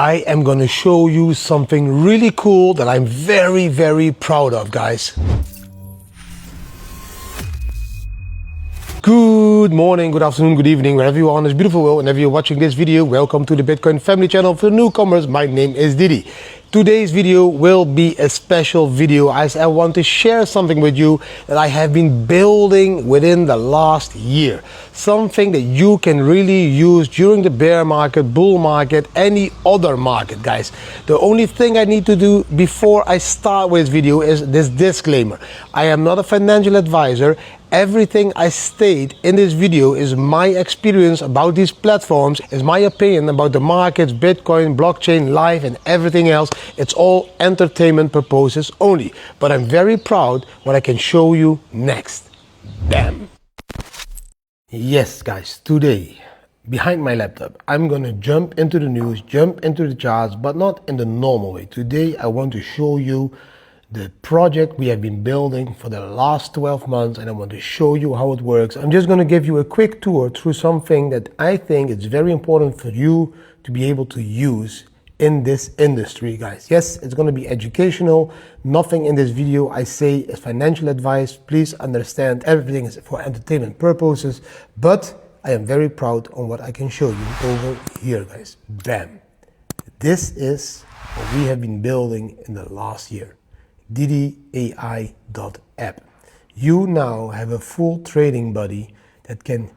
I am going to show you something really cool that I'm very, very proud of, guys. Good morning, good afternoon, good evening, wherever you are on this beautiful world, whenever you're watching this video, welcome to the Bitcoin family channel. For newcomers, my name is Didi. Today's video will be a special video as I want to share something with you that I have been building within the last year. Something that you can really use during the bear market, bull market, any other market, guys. The only thing I need to do before I start with this video is this disclaimer. I am not a financial advisor. Everything I state in this video is my experience about these platforms, is my opinion about the markets, Bitcoin, blockchain, life, and everything else. It's all entertainment purposes only. But I'm very proud what I can show you next. Bam! Yes, guys, today, behind my laptop, I'm gonna jump into the news, jump into the charts, but not in the normal way. Today, I want to show you the project we have been building for the last 12 months, and I want to show you how it works. I'm just going to give you a quick tour through something that I think is very important for you to be able to use in this industry, guys. Yes, it's going to be educational. Nothing in this video I say is financial advice. Please understand, everything is for entertainment purposes, but I am very proud on what I can show you over here, guys. Bam! This is what we have been building in the last year. DidiAI.app. You now have a full trading buddy that can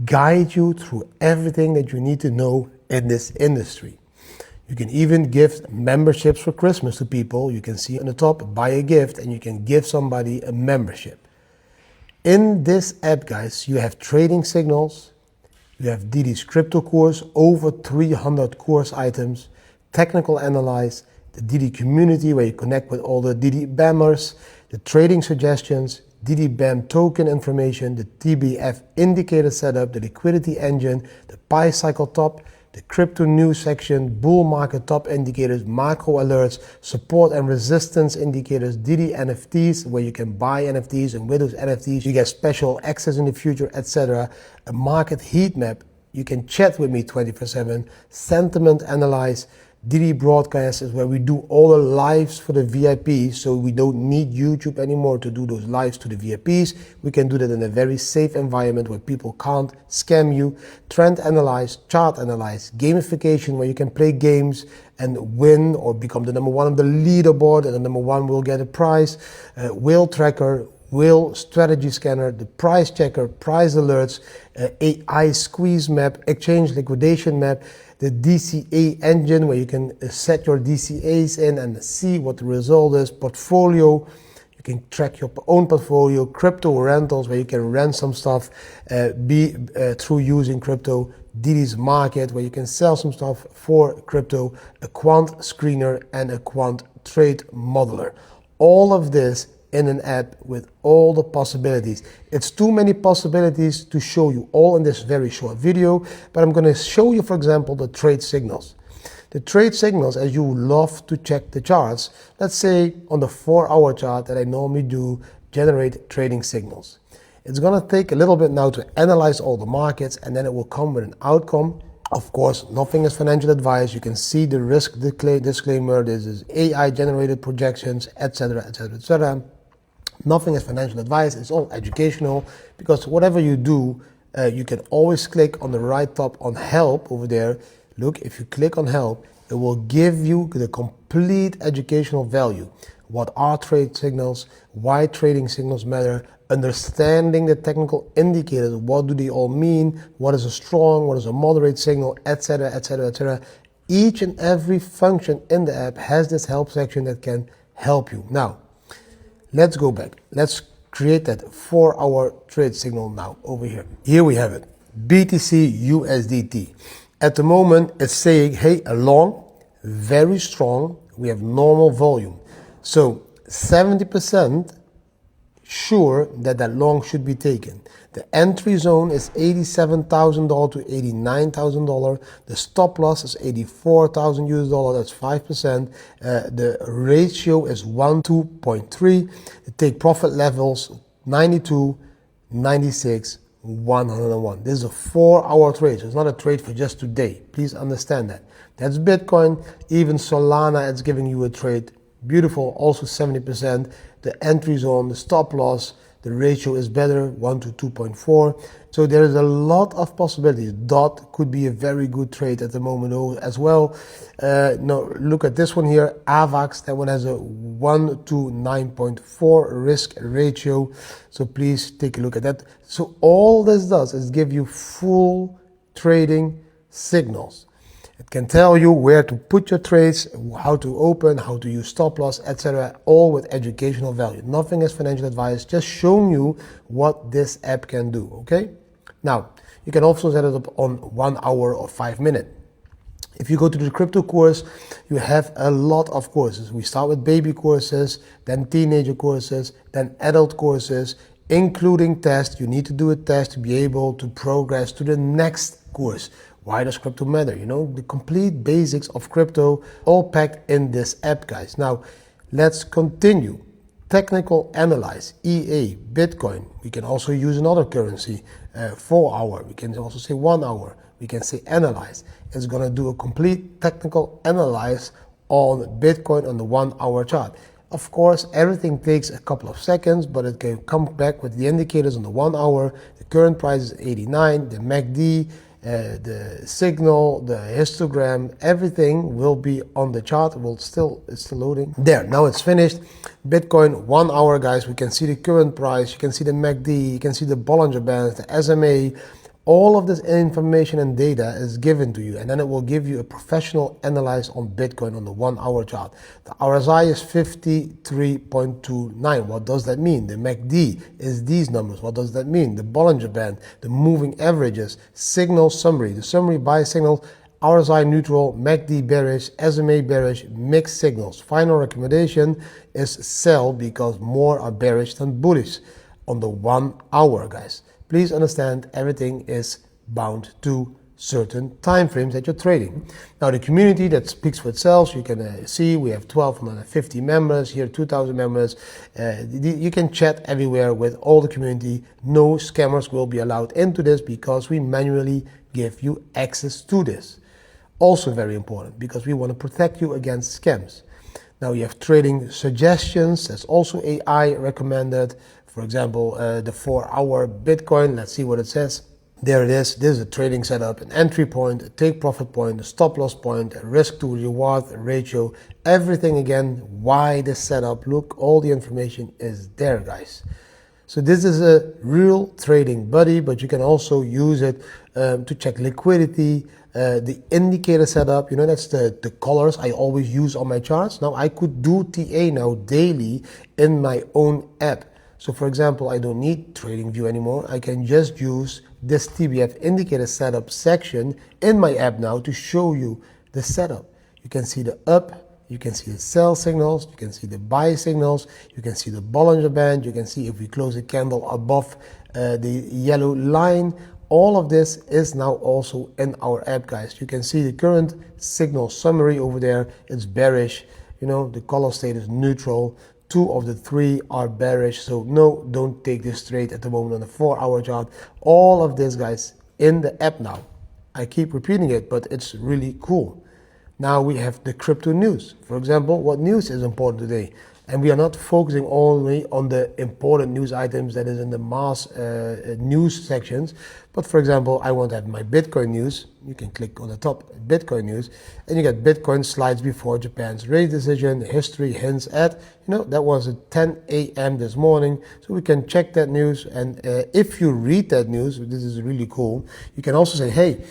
guide you through everything that you need to know in this industry. You can even give memberships for Christmas to people. You can see on the top, buy a gift, and you can give somebody a membership. In this app, guys, you have trading signals, you have Didi's crypto course, over 300 course items, technical analyze, the Didi community where you connect with all the Didi Bammers, the trading suggestions, Didi Bam token information, the TBF indicator setup, the liquidity engine, the Pi cycle top, the crypto news section, bull market top indicators, macro alerts, support and resistance indicators, Didi NFTs where you can buy NFTs, and with those NFTs you get special access in the future, etc. A market heat map, you can chat with me 24/7, sentiment analyze. Didi Broadcast is where we do all the lives for the VIPs, so we don't need YouTube anymore to do those lives to the VIPs. We can do that in a very safe environment where people can't scam you. Trend analyze, chart analyze, gamification where you can play games and win or become the number one on the leaderboard, and the number one will get a prize. Whale tracker, whale strategy scanner, the price checker, price alerts, AI squeeze map, exchange liquidation map, the DCA engine where you can set your DCAs in and see what the result is, portfolio, you can track your own portfolio, crypto rentals where you can rent some stuff through using crypto, Didi's market where you can sell some stuff for crypto, a quant screener and a quant trade modeler. All of this in an app with all the possibilities. It's too many possibilities to show you all in this very short video, but I'm going to show you, for example, the trade signals. The trade signals, as you love to check the charts, let's say on the 4-hour chart that I normally do, generate trading signals. It's going to take a little bit now to analyze all the markets, and then it will come with an outcome. Of course, nothing is financial advice. You can see the risk disclaimer. This is AI generated projections, etc., etc., etc. Nothing is financial advice, it's all educational, because whatever you do, you can always click on the right top on help over there. Look, if you click on help, it will give you the complete educational value. What are trade signals? Why trading signals matter? Understanding the technical indicators. What do they all mean? What is a strong? What is a moderate signal? Etc., etc., etc. Each and every function in the app has this help section that can help you. Now, let's go back. Let's create that 4-hour trade signal now over here. Here we have it. BTC USDT. At the moment, it's saying, hey, a long, very strong. We have normal volume. So 70% sure that that long should be taken. The entry zone is $87,000 to $89,000. The stop loss is $84,000 US, that's 5%. The ratio is 1:2.3. The take profit levels 92, 96, 101. This is a 4-hour trade, so it's not a trade for just today. Please understand that. That's Bitcoin. Even Solana, it's giving you a trade. Beautiful, also 70%. The entry zone, the stop loss, the ratio is better, 1 to 2.4. So there is a lot of possibilities. DOT could be a very good trade at the moment as well. Now look at this one here, AVAX. That one has a 1 to 9.4 risk ratio. So please take a look at that. So all this does is give you full trading signals. It can tell you where to put your trades, how to open, how to use stop loss, etc. All with educational value. Nothing is financial advice, just showing you what this app can do, okay? Now, you can also set it up on 1 hour or 5 minutes. If you go to the crypto course, you have a lot of courses. We start with baby courses, then teenager courses, then adult courses, including tests. You need to do a test to be able to progress to the next course. Why does crypto matter? You know, the complete basics of crypto all packed in this app, guys. Now, let's continue. Technical analyze, EA, Bitcoin. We can also use another currency, 4 hour. We can also say 1 hour. We can say analyze. It's going to do a complete technical analyze on Bitcoin on the 1 hour chart. Of course, everything takes a couple of seconds, but it can come back with the indicators on the 1 hour. The current price is 89, the MACD, the signal, the histogram, everything will be on the chart. It's still loading. There, now it's finished. Bitcoin 1 hour, guys. We can see the current price, you can see the MACD, you can see the Bollinger Bands, the SMA. All of this information and data is given to you, and then it will give you a professional analyze on Bitcoin on the 1 hour chart. The RSI is 53.29. What does that mean? The MACD is these numbers. What does that mean? The Bollinger Band, the moving averages, signal summary, the summary by signals, RSI neutral, MACD bearish, SMA bearish, mixed signals. Final recommendation is sell because more are bearish than bullish on the 1 hour, guys. Please understand everything is bound to certain time frames that you're trading. Now the community that speaks for itself, you can see we have 1,250 members, here 2,000 members. You can chat everywhere with all the community. No scammers will be allowed into this because we manually give you access to this. Also very important because we want to protect you against scams. Now you have trading suggestions, that's also AI recommended. For example, the 4 hour Bitcoin, let's see what it says. There it is. This is a trading setup, an entry point, a take profit point, a stop loss point, a risk to reward ratio, everything again. Why this setup? Look, all the information is there, guys. So this is a real trading buddy, but you can also use it to check liquidity, the indicator setup. You know, that's the colors I always use on my charts. Now I could do TA now daily in my own app. So for example, I don't need TradingView anymore. I can just use this TBF indicator setup section in my app now to show you the setup. You can see the up, you can see the sell signals, you can see the buy signals, you can see the Bollinger Band, you can see if we close a candle above the yellow line. All of this is now also in our app, guys. You can see the current signal summary over there. It's bearish. You know, the color state is neutral. 2 of the 3 are bearish, so no, don't take this trade at the moment on the 4 hour chart. All of this, guys, in the app now. I keep repeating it, but it's really cool. Now we have the crypto news. For example, what news is important today? And we are not focusing only on the important news items that is in the mass news sections. But for example, I want to have my Bitcoin news. You can click on the top, Bitcoin news, and you get Bitcoin slides before Japan's rate decision, history, hints at, you know, that was at 10 a.m. this morning. So we can check that news. And if you read that news, this is really cool. You can also say, hey,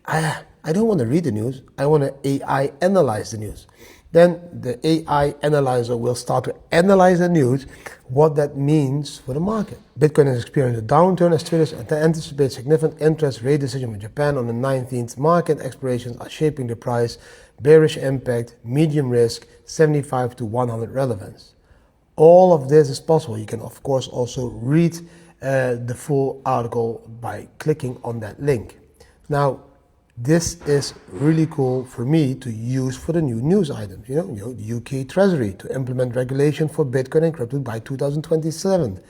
I don't want to read the news. I want to AI analyze the news. Then the AI analyzer will start to analyze the news, what that means for the market. Bitcoin has experienced a downturn as traders anticipate significant interest rate decision with Japan on the 19th. Market expectations are shaping the price. Bearish impact, medium risk, 75 to 100 relevance. All of this is possible. You can of course also read the full article by clicking on that link. Now, this is really cool for me to use for the new news items. You know, UK Treasury to implement regulation for Bitcoin and crypto by 2027.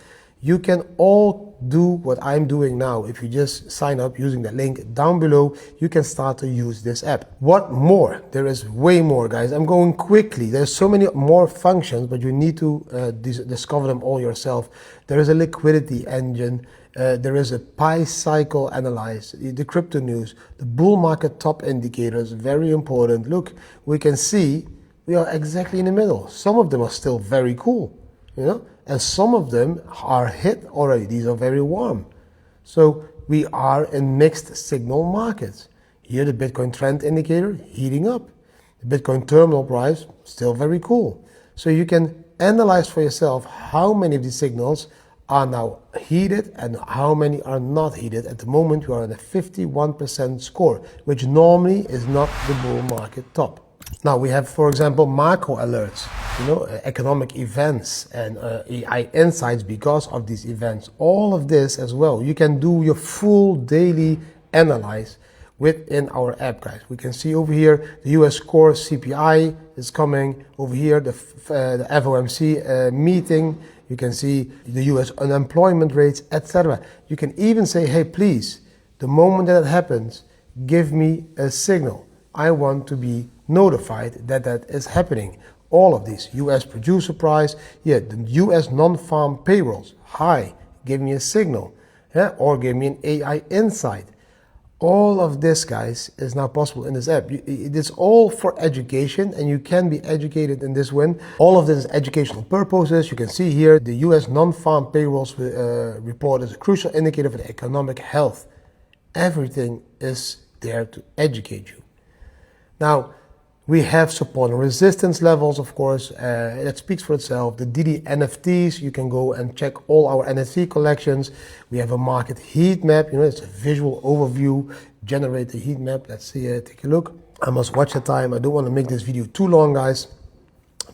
You can all do what I'm doing now. If you just sign up using the link down below, you can start to use this app. What more? There is way more, guys. I'm going quickly. There's so many more functions, but you need to discover them all yourself. There is a liquidity engine. There is a Pi cycle analyze, the crypto news, the bull market top indicators, very important. Look, we can see we are exactly in the middle. Some of them are still very cool, you know, and some of them are hit already. These are very warm. So we are in mixed signal markets. Here the Bitcoin trend indicator heating up. The Bitcoin terminal price still very cool. So you can analyze for yourself how many of these signals are now heated and how many are not heated. At the moment we are at a 51% score, which normally is not the bull market top. Now we have, for example, macro alerts, you know, economic events and AI insights because of these events. All of this as well. You can do your full daily analyze within our app, guys. We can see over here the US core CPI is coming. Over here the FOMC meeting. You can see the US unemployment rates, etc. You can even say, hey, please, the moment that it happens, give me a signal. I want to be notified that that is happening. All of these, US producer price, yeah, the US non-farm payrolls, high, give me a signal, yeah, or give me an AI insight. All of this, guys, is now possible in this app. It's all for education, and you can be educated in this one. All of this is educational purposes. You can see here the US non-farm payrolls report is a crucial indicator for the economic health. Everything is there to educate you. Now, we have support and resistance levels, of course, that speaks for itself. The DD NFTs, you can go and check all our NFT collections. We have a market heat map, you know, it's a visual overview, generate the heat map. Let's see, take a look. I must watch the time. I don't want to make this video too long, guys,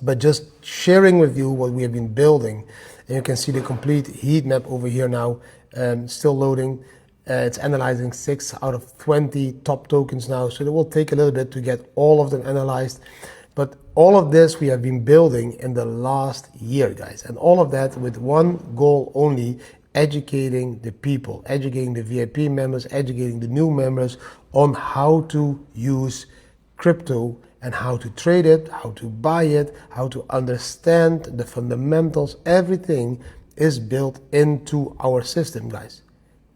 but just sharing with you what we have been building. And you can see the complete heat map over here now, still loading. It's analyzing 6 out of 20 top tokens now, so it will take a little bit to get all of them analyzed. But all of this we have been building in the last year, guys, and all of that with one goal only: educating the people, educating the VIP members, educating the new members on how to use crypto and how to trade it, how to buy it, how to understand the fundamentals. Everything is built into our system, guys.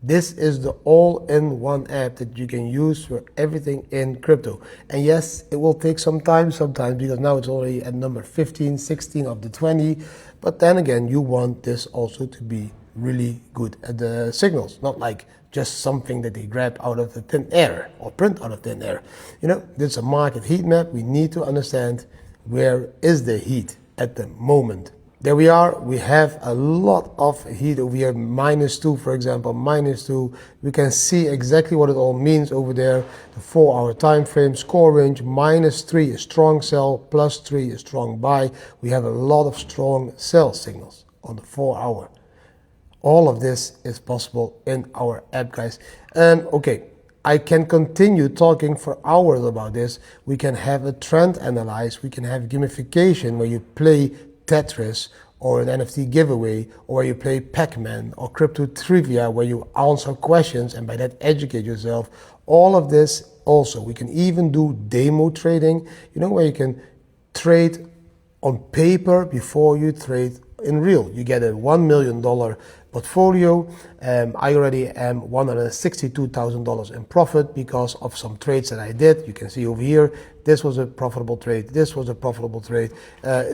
This is the all-in-one app that you can use for everything in crypto. And yes, it will take some time sometimes, because now it's already at number 15, 16 of the 20. But then again, you want this also to be really good at the signals, not like just something that they grab out of the thin air or print out of thin air. You know, this is a market heat map. We need to understand where is the heat at the moment. There we are. We have a lot of heat over here. -2, for example, -2. We can see exactly what it all means over there. The 4-hour time frame, score range, -3 is strong sell, +3 is strong buy. We have a lot of strong sell signals on the 4-hour. All of this is possible in our app, guys. Okay, I can continue talking for hours about this. We can have a trend analyze. We can have gamification where you play Tetris or an NFT giveaway, or where you play Pac-Man or crypto trivia where you answer questions and by that educate yourself. All of this also. We can even do demo trading, you know, where you can trade on paper before you trade in real. You get a $1 million portfolio. I already am $162,000 in profit because of some trades that I did. You can see over here, this was a profitable trade. This was a profitable trade.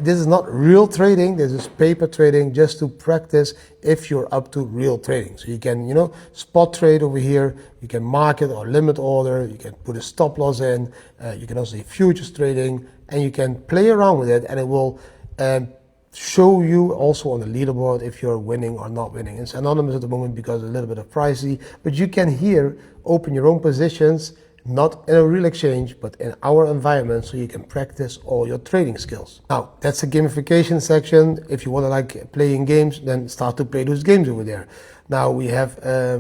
This is not real trading. This is paper trading, just to practice if you're up to real trading. So you can, you know, spot trade over here. You can market or limit order. You can put a stop loss in. You can also do futures trading, and you can play around with it, and it will show you also on the leaderboard if you're winning or not winning. It's anonymous at the moment because it's a little bit of pricey, but you can here open your own positions, not in a real exchange, but in our environment, so you can practice all your trading skills. Now, that's the gamification section. If you want to like playing games, then start to play those games over there. Now we have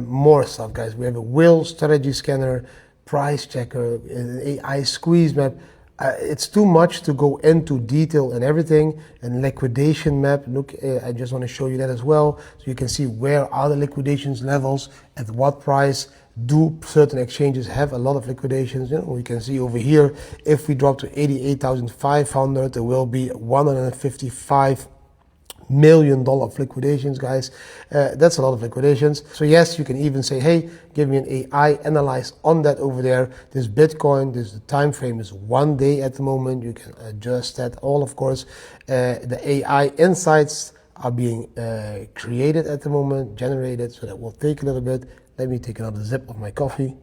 more stuff, guys. We have a whale strategy scanner, price checker, an AI squeeze map, It's too much to go into detail and everything. And liquidation map, look, I just want to show you that as well. So you can see where are the liquidations levels, at what price do certain exchanges have a lot of liquidations. You know, we can see over here, if we drop to 88,500, there will be $155 million of liquidations, guys. That's a lot of liquidations. So yes, you can even say, hey, give me an AI analyze on that over there. This Bitcoin, the time frame is 1 day at the moment. You can adjust that all, of course. The AI insights are being created at the moment, generated, so that will take a little bit. Let me take another sip of my coffee.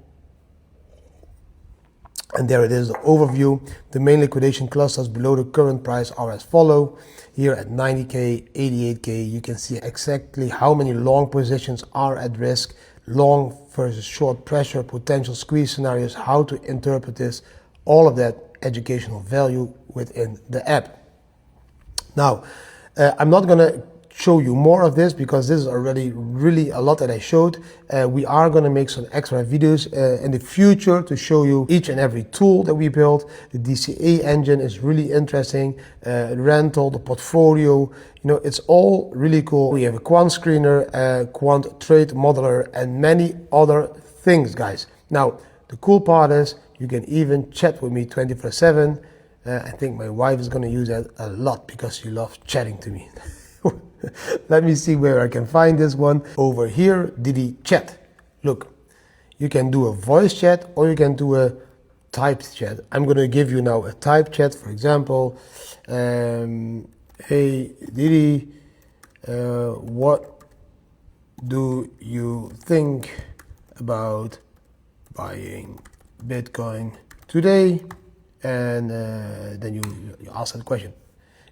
And there it is, the overview. The main liquidation clusters below the current price are as follow. Here at 90K, 88K, you can see exactly how many long positions are at risk, long versus short pressure, potential squeeze scenarios, how to interpret this, all of that educational value within the app. Now, I'm not going to show you more of this because this is already really a lot that I showed. We are going to make some extra videos in the future to show you each and every tool that we built. The DCA engine is really interesting. Rental, the portfolio, you know, it's all really cool. We have a quant screener, a quant trade modeler, and many other things, guys. Now, the cool part is you can even chat with me 24/7. I think my wife is going to use that a lot because she loves chatting to me. Let me see where I can find this one. Over here, Didi Chat. Look, you can do a voice chat or you can do a typed chat. I'm going to give you now a typed chat, for example. Hey, Didi, what do you think about buying Bitcoin today? And then you ask that question.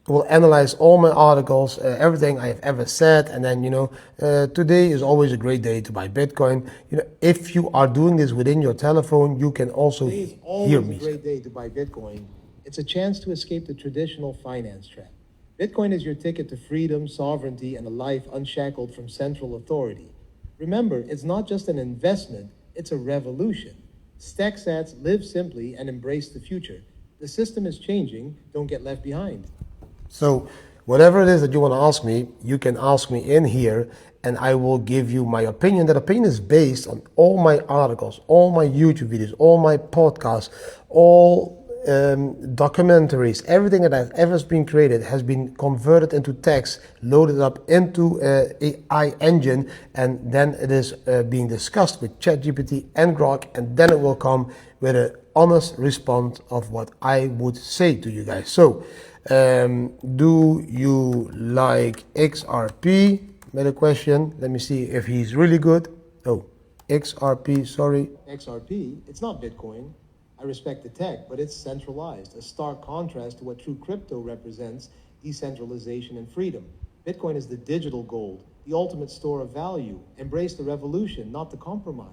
It will analyze all my articles, everything I have ever said, and then, you know, today is always a great day to buy Bitcoin. You know, if you are doing this within your telephone, you can also hear me. Today is always a great day to buy Bitcoin. It's a chance to escape the traditional finance trap. Bitcoin is your ticket to freedom, sovereignty, and a life unshackled from central authority. Remember, it's not just an investment, it's a revolution. Stack sats, live simply, and embrace the future. The system is changing, don't get left behind. So whatever it is that you want to ask me, you can ask me in here and I will give you my opinion. That opinion is based on all my articles, all my YouTube videos, all my podcasts, all documentaries. Everything that has ever been created has been converted into text, loaded up into AI engine, and then it is being discussed with ChatGPT and Grok, and then it will come with an honest response of what I would say to you guys. So, do you like XRP? Made a question. Let me see if he's really good. Oh, XRP, sorry. XRP, it's not Bitcoin. I respect the tech, but it's centralized, a stark contrast to what true crypto represents, decentralization and freedom. Bitcoin is the digital gold, the ultimate store of value. Embrace the revolution, not the compromise.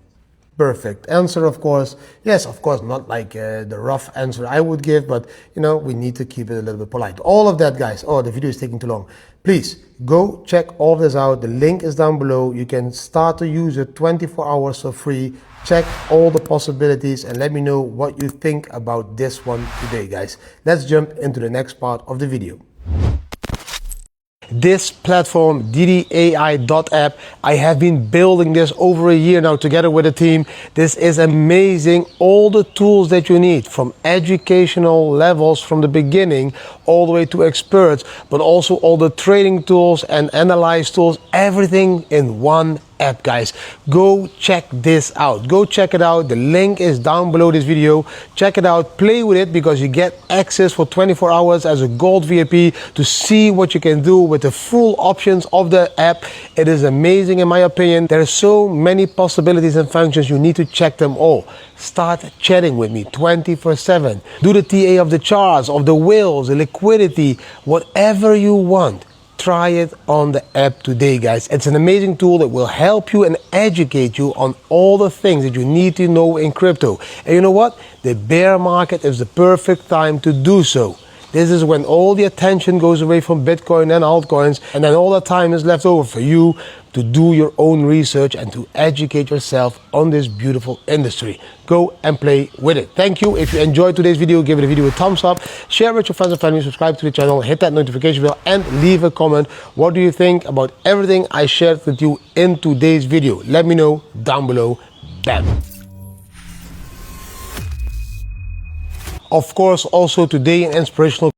Perfect answer, of course. Yes, of course, not like the rough answer I would give, but you know, we need to keep it a little bit polite. All of that, guys. Oh, the video is taking too long. Please go check all this out. The link is down below. You can start to use it 24 hours for free. Check all the possibilities and let me know what you think about this one today, guys. Let's jump into the next part of the video. This platform, DDAI.app, I have been building this over a year now together with a team. This is amazing. All the tools that you need, from educational levels from the beginning all the way to experts, but also all the trading tools and analyze tools, everything in one app, guys. Go check this out. Go check it out. The link is down below this video. Check it out. Play with it because you get access for 24 hours as a gold VIP to see what you can do with the full options of the app. It is amazing in my opinion. There are so many possibilities and functions. You need to check them all. Start chatting with me 24/7. Do the TA of the charts, of the whales, the liquidity, whatever you want. Try it on the app today, guys. It's an amazing tool that will help you and educate you on all the things that you need to know in crypto. And you know what? The bear market is the perfect time to do so. This is when all the attention goes away from Bitcoin and altcoins, and then all the time is left over for you to do your own research and to educate yourself on this beautiful industry. Go and play with it. Thank you. If you enjoyed today's video, give the video a thumbs up, share with your friends and family, subscribe to the channel, hit that notification bell, and leave a comment. What do you think about everything I shared with you in today's video? Let me know down below. Bam. Of course, also today an inspirational